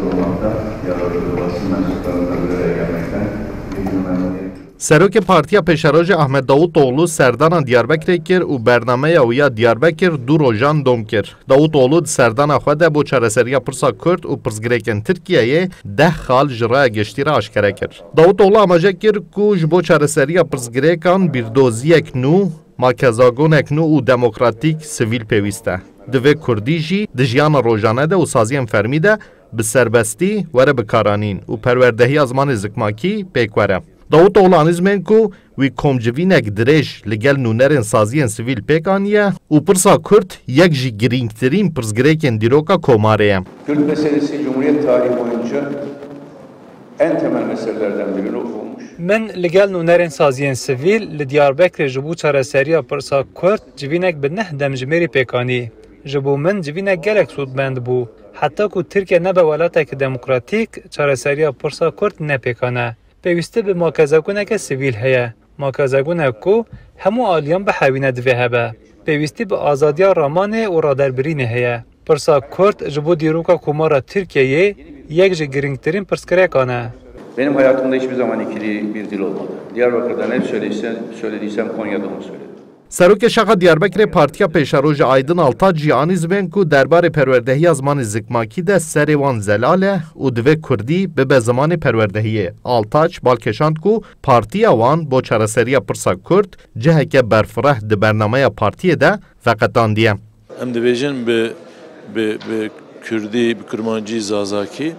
olmakta, yararlı basın mensuplarının bir araya gelmekten büyük memnuniyet. Serok Partiya Peşeroj Ahmet Davutoğlu serdana Diyarbakır kir û bernameya wî ya Diyarbakır du rojan dom kir. Davutoğlu serdana xwe de bo çareseriya pirsa Kurd û pirsgirêkên Tirkiyeyê 10 xal ji raya geştî re aşkere kir. Davutoğlu amaje kir ku ji bo çareseriya pirsgirêkan bîrdoziyek nû, makezagonek nû û demokratîk sivîl pêwîst e. Divê Kurdî jî di jiyana rojane de û saziyên fermî de bi serbestî were bikaranîn û perwerdehiya zimanê zikmakî pêk were. Davutoğlu anîzmên ku wî komcivînek dirêj li gel nûnerên saziyên sivîl pêk aniye û pirsa Kurd yek ji girîngtirîn pirsgirêkên dîroka Komarê ye. Kürt meselesi Cumhuriyet tarihi boyunca en temel meselelerden biri olmuş. Min li gel nûnerên saziyên sivîl li Diyarbekirê ji bo çareseriya pirsa Kurd civînek bi 9 demjimêrî pêkanî. Ji bo min civînek gelek sûdmend bû. Heta ku Tirkiye nebe welatekî demokratîk, çareseriya pirsa Kurd nepêkane. Pêwîstî bi makezagoneke sivîl heye. Makezagonek ku hemû aliyan bihewîne divê hebe. Pêwîstî bi azadiya ramanê û raderbirînê heye. Pirsa Kurd ji bo dîroka Komara Tirkiyeyê yek ji girîngtirîn pirsgirêkan e. Benim hayatımda hiçbir zaman ikili bir dil olmadı. Diyarbakır'da ne söylediysem Konya'da onu söyledim. Serokê Şaxa Diyarbakirê Partiya Peşeroj Aydın Altaç jî anîzmên ku derbarê perwerdehiya zimanê zikmakî de serê wan zelal e û divê Kurdî bibe zimanê perwerdehiyê. Altaç balkêşand ku partiya wan bo çareseriya pirsa Kurd ciheke berfireh di bernameya partiyê de veqetandiye. Em dibêjin bi Kurdî, bi Kurmancî Zazakî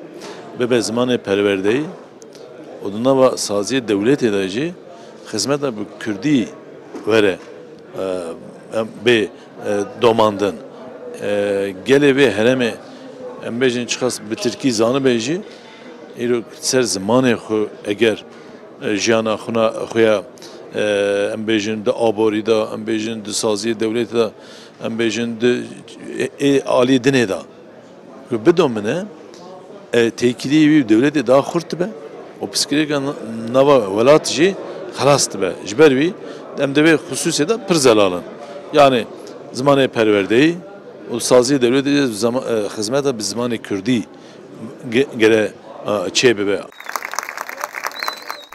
bibe zimanê perwerdeyî û di nava saziyê dewletê de jî xizmeta bi Kurdî were bê domandin. Gelê vê heremê em bêjin çiqas bi Tirkî zanibê jî îro ser zimanê xwe eger jiyana xwe ya em bêjin di aborî da, em bêjin di saziyê dewletê da, em bêjin di alî dinê da ku bidomine têkiliyê wî dewletê daha xurt dibe û pirsgirêka nava welat jî xelas dibe. Ji ber wî em divê xusûsê de pir zelalin. Yani zimanê perwerdeyî û saziyê dewletê xizmeta bi zimanê Kurdî gere çê bibe.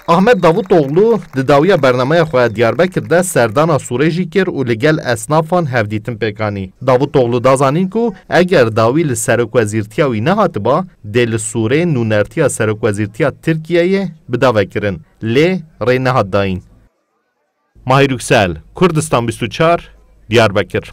Ahmet Davutoğlu di dawiya bernameya xwe Diyarbakir'de serdana Sûrê jî kir û li gel esnafan hevdîtin pêkanî. Davutoğlu dazanîn ku eger dawî li serokwezîrtiya wî nehatiba dê li Sûrê nûnertiya serokwezîrtiya Tirkiyeyê bidavekirin. Lê rê nehat dayîn. Mahir Yüksel, Kurdistan 24, Diyarbakır.